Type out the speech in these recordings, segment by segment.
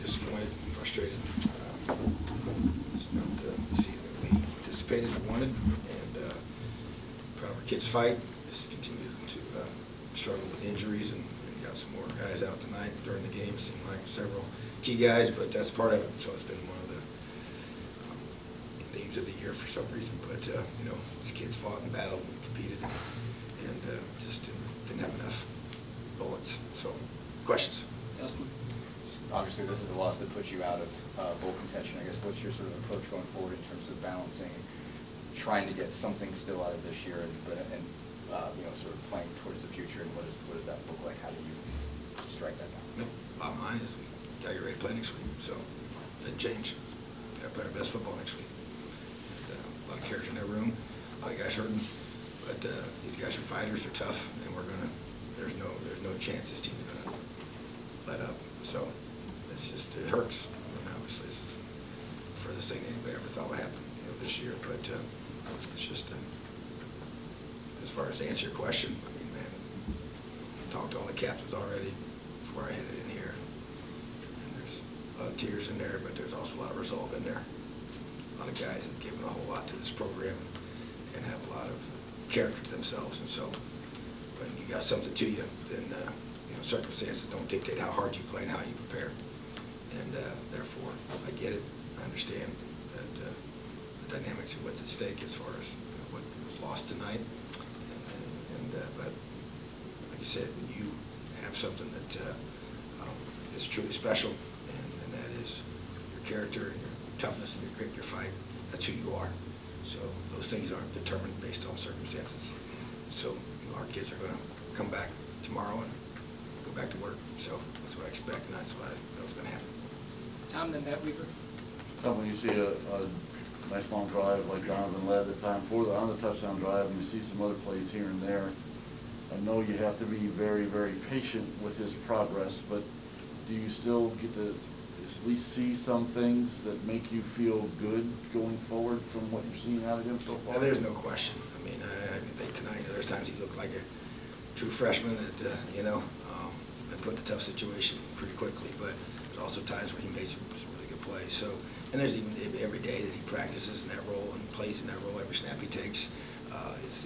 disappointed, frustrated. It's not the season that we anticipated or wanted, and proud of our kids' fight. Just continue to struggle with injuries, and got some more guys out tonight during the game. Seemed like several key guys, but that's part of it. So it's been one of the themes of the year for some reason. But you know, these kids fought and battled and competed, and just didn't have enough bullets. So, questions? Justin? Obviously, this is a loss that puts you out of bowl contention. I guess what's your sort of approach going forward in terms of balancing, trying to get something still out of this year, and you know, sort of playing towards the future, and what does that look like? How do you strike that balance? Bottom line is we got to get ready to play next week, so it doesn't change. Got to play our best football next week. And, a lot of character in that room, a lot of guys hurting, but these guys are fighters, they're tough, and we're gonna. There's no chance this team's gonna let up. So it's just, it hurts. I mean, obviously, it's the furthest thing anybody ever thought would happen, you know, this year. But it's just, as far as to answer your question, I mean, man, talked to all the captains already before I headed in here, and there's a lot of tears in there, but there's also a lot of resolve in there. A lot of guys have given a whole lot to this program and have a lot of character to themselves, and so when you got something to you, then you know, circumstances don't dictate how hard you play and how you prepare. And therefore, I get it. I understand that the dynamics of what's at stake as far as, you know, what was lost tonight. But like you said, when you have something that is truly special, and that is your character and your toughness and your grit, your fight, that's who you are. So those things aren't determined based on circumstances. So you know, our kids are going to come back tomorrow and go back to work. So that's what I expect, and that's what I know is going to happen. Tom, then Matt Weaver. When you see a nice long drive like Donovan led the time on the touchdown drive, and you see some other plays here and there, I know you have to be very, very patient with his progress, but do you still get to at least see some things that make you feel good going forward from what you're seeing out of him so far? Yeah, there's no question. I mean, I think tonight, there's times he looked like a true freshman that, you know, been put in a tough situation pretty quickly, but there's also times where he made some really good plays. So, and there's even every day that he practices in that role and plays in that role, every snap he takes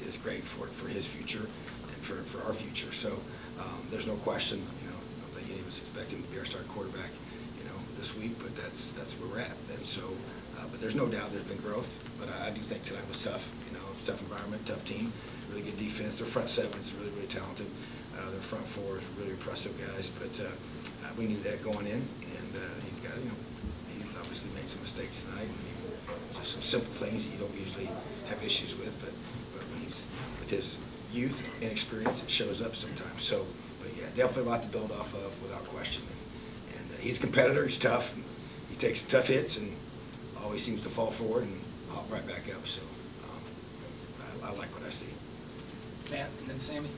is great for his future and for our future. So there's no question, you know, I don't think any of us expect him to be our starting quarterback, you know, this week, but that's where we're at. And so, but there's no doubt there's been growth, but I do think tonight was tough. You know, it's a tough environment, tough team, really good defense. Their front seven is really, really talented. Their front four is really impressive guys, but we knew that going in, and he's got, you know, he's obviously made some mistakes tonight. Just some simple things that you don't usually have issues with, but when he's with his youth and experience, it shows up sometimes. So, but yeah, definitely a lot to build off of without question. And he's a competitor. He's tough. And he takes some tough hits and always seems to fall forward and hop right back up. So I like what I see. Matt, and then Sammy.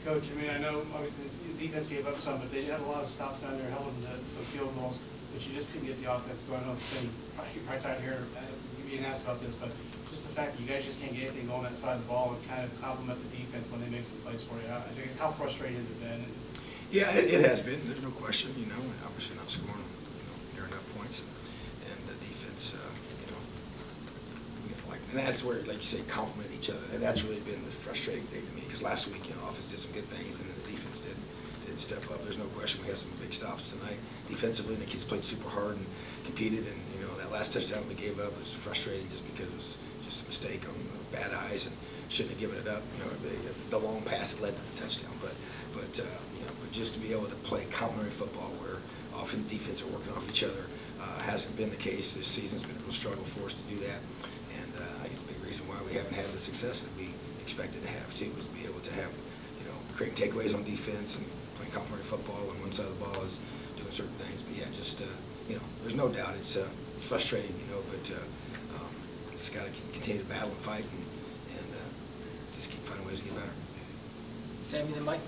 Coach, I mean, I know obviously the defense gave up some, but they had a lot of stops down there, held them to some field goals, but you just couldn't get the offense going. I know it's been probably tied here, being asked about this, but just the fact that you guys just can't get anything going that side of the ball and kind of complement the defense when they make some plays for you. I guess how frustrating has it been? Yeah, it has been. There's no question, you know, and obviously not scoring, you know, near enough points, and the defense, you know, like, and that's where, like you say, complement each other, and that's really been the frustrating thing to me, because last week, you know, offense did some good things, and then the defense didn't step up. There's no question we had some big stops tonight defensively, and the kids played super hard and competed, and you know, that last touchdown we gave up was frustrating just because it was just a mistake on bad eyes and shouldn't have given it up. You know, the long pass that led to the touchdown, but you know, but just to be able to play complementary football where offense and defense are working off each other hasn't been the case this season. It's been a real struggle for us to do that, and I guess the big reason why we haven't had the success that we expected to have too was to be able to have, you know, create takeaways on defense and playing complementary football on one side of the ball is doing certain things. But yeah, just you know, there's no doubt it's frustrating, you know, but just got to continue to battle and fight and just keep finding ways to get better. Sammy, then Mike.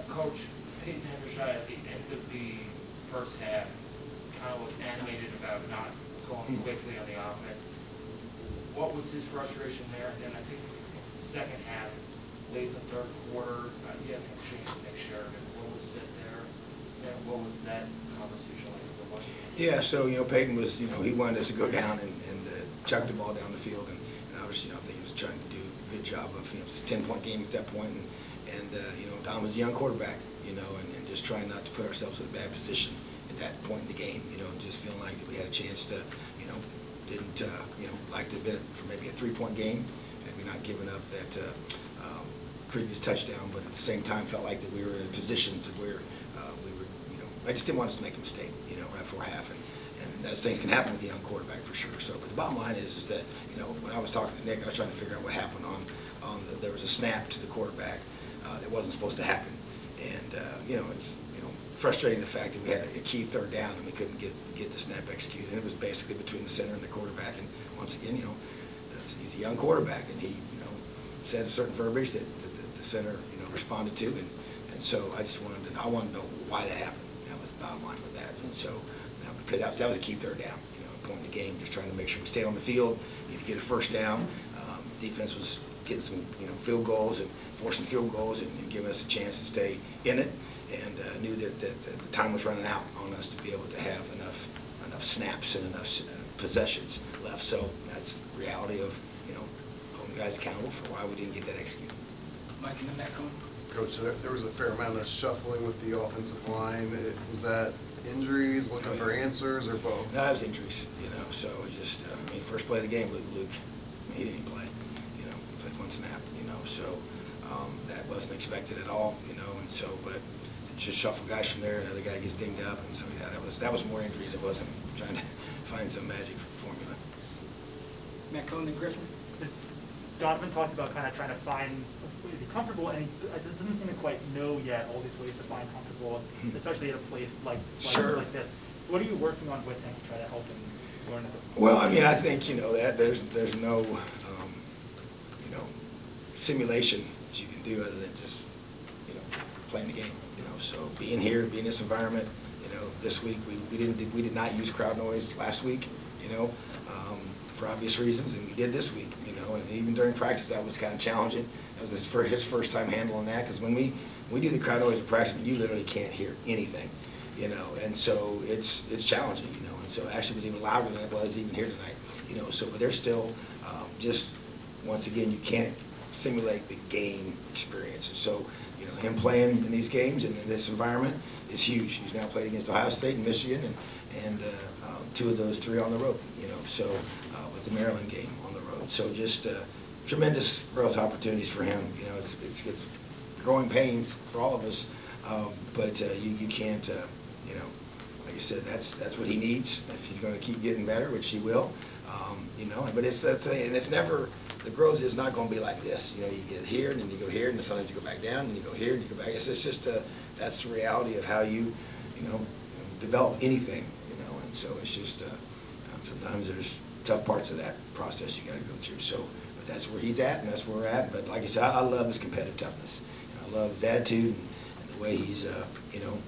Coach, Peyton Hendershot at the end of the first half kind of looked animated about not going quickly on the offense. What was his frustration there? And I think in the second half, late in the third quarter, you had an exchange with Nick Sheridan. What was said there? Yeah, so, Peyton was, he wanted us to go down and chuck the ball down the field, and obviously, I think he was trying to do a good job of, it's a 10-point game at that point, and Don was a young quarterback, and just trying not to put ourselves in a bad position at that point in the game, just feeling like that we had a chance to, didn't, like to have been for maybe a 3-point game, had we not given up that previous touchdown, but at the same time felt like that we were in a position to where we were, I just didn't want us to make a mistake, right before half, and those things can happen with a young quarterback for sure. So, but the bottom line is that, when I was talking to Nick, I was trying to figure out what happened there was a snap to the quarterback that wasn't supposed to happen, and it's frustrating the fact that we had a key third down and we couldn't get the snap executed. And it was basically between the center and the quarterback, and once again, he's a young quarterback, and he said a certain verbiage that the center responded to, and so I just wanted to know why that happened. That was the bottom line with that, and so. Because that was a key third down, point in the game, just trying to make sure we stayed on the field, need to get a first down. Defense was getting some, field goals and forcing field goals and giving us a chance to stay in it, and knew that the time was running out on us to be able to have enough snaps and enough possessions left. So that's the reality of, holding guys accountable for why we didn't get that executed. Mike and then Matt Cohen. Coach, so there was a fair amount of shuffling with the offensive line. Was that injuries, looking for answers, or both? No, it was injuries, so it just, first play of the game, Luke, he didn't play, played one snap, so that wasn't expected at all, and so, but just shuffle guys from there, another guy gets dinged up, and so, yeah, that was more injuries. It wasn't trying to find some magic formula. Matt Cohen and Griffin. Donovan talked about kind of trying to find, be comfortable, and it doesn't seem to quite know yet all these ways to find comfortable, especially at a place like this. What are you working on with him to try to help him learn it? Well, I think, that there's no, simulation that you can do other than just, playing the game, so being here, being in this environment, this week, we did not use crowd noise last week, for obvious reasons, and we did this week, and even during practice, that was kind of challenging. That was his first time handling that, because when we do the crowd noise in practice, you literally can't hear anything, and so it's challenging, and so actually it was even louder than it was even here tonight, so but there's still just, once again, you can't simulate the game experience, and so, him playing in these games and in this environment is huge. He's now played against Ohio State and Michigan, and 2 of those 3 on the road, so with the Maryland game on the road. So just tremendous growth opportunities for him. It's growing pains for all of us, but you can't, like I said, that's what he needs if he's going to keep getting better, which he will. But it's that thing, and it's never, the growth is not going to be like this. You get here, and then you go here, and then sometimes you go back down, and you go here, and you go back. It's just that's the reality of how you, develop anything, and so it's just, sometimes there's tough parts of that process you got to go through. So, but that's where he's at, and that's where we're at. But like I said, I love his competitive toughness. I love his attitude and the way he's,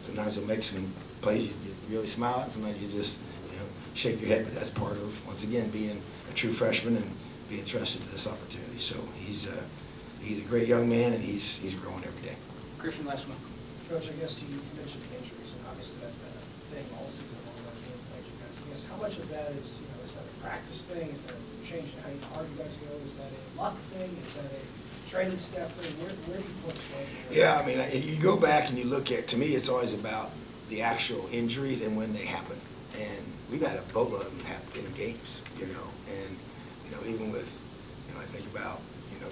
sometimes he'll make some plays you really smile at, sometimes you just, shake your head. But that's part of, once again, being a true freshman and being thrusted to this opportunity. So he's a great young man, and he's growing every day. Griffin, last one. Coach, I guess you mentioned injuries, and obviously that's been a thing all season long. I guess how much of that is, is that a practice thing? Is that a change in how hard you guys go? Is that a luck thing? Is that a training staff thing? Where do you put it? Yeah, you go back and you look at, to me, it's always about the actual injuries and when they happen. And we've had a boatload of them happen in games, and, even with, I think about,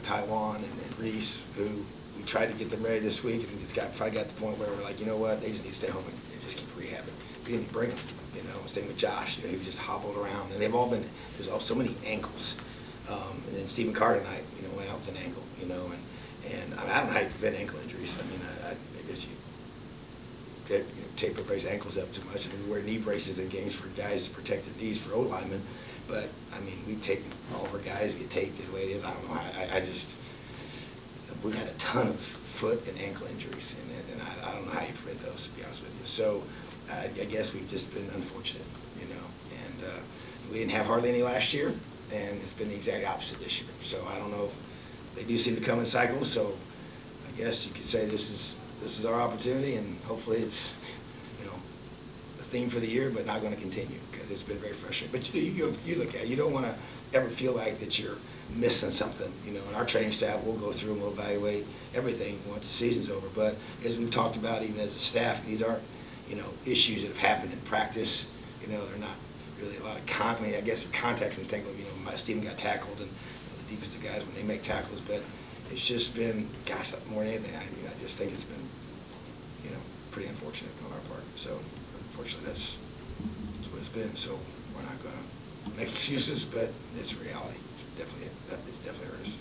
Taiwan and Reese, who we tried to get them ready this week, and it's finally got to the point where we're like, you know what, they just need to stay home and just keep rehabbing. We didn't bring them, same with Josh, he was just hobbled around, and they've all been, there's all so many ankles. And then Stephen Carter tonight, went out with an ankle, and I don't know how you prevent ankle injuries. I guess you tape everybody's ankles up too much. We wear knee braces in games for guys to protect their knees for old linemen, but we take all of our guys get taped the way it is. I don't know. We've had a ton of foot and ankle injuries, and I don't know how you prevent those, to be honest with you. So I guess we've just been unfortunate, and we didn't have hardly any last year, and it's been the exact opposite this year. So I don't know if they do seem to come in cycles. So I guess you could say this is our opportunity, and hopefully it's theme for the year, but not gonna continue, because it's been very frustrating. But you look at it, you don't wanna ever feel like that you're missing something, you know, and our training staff will go through and we'll evaluate everything once the season's over. But as we've talked about, even as a staff, these aren't, you know, issues that have happened in practice. You know, they're not really a lot of I mean, I guess they're contact when you think of, you know, Steven got tackled and the defensive guys when they make tackles, but it's just been, gosh, more than anything, I mean, I just think it's been, you know, pretty unfortunate on our part. So unfortunately, that's what it's been. So we're not gonna make excuses, but it's reality. It's definitely hurt us.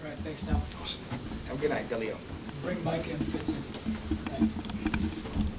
All right, thanks, Tom. Awesome. Have a good night, Delio. Bring Mike and Fitz in. Thanks.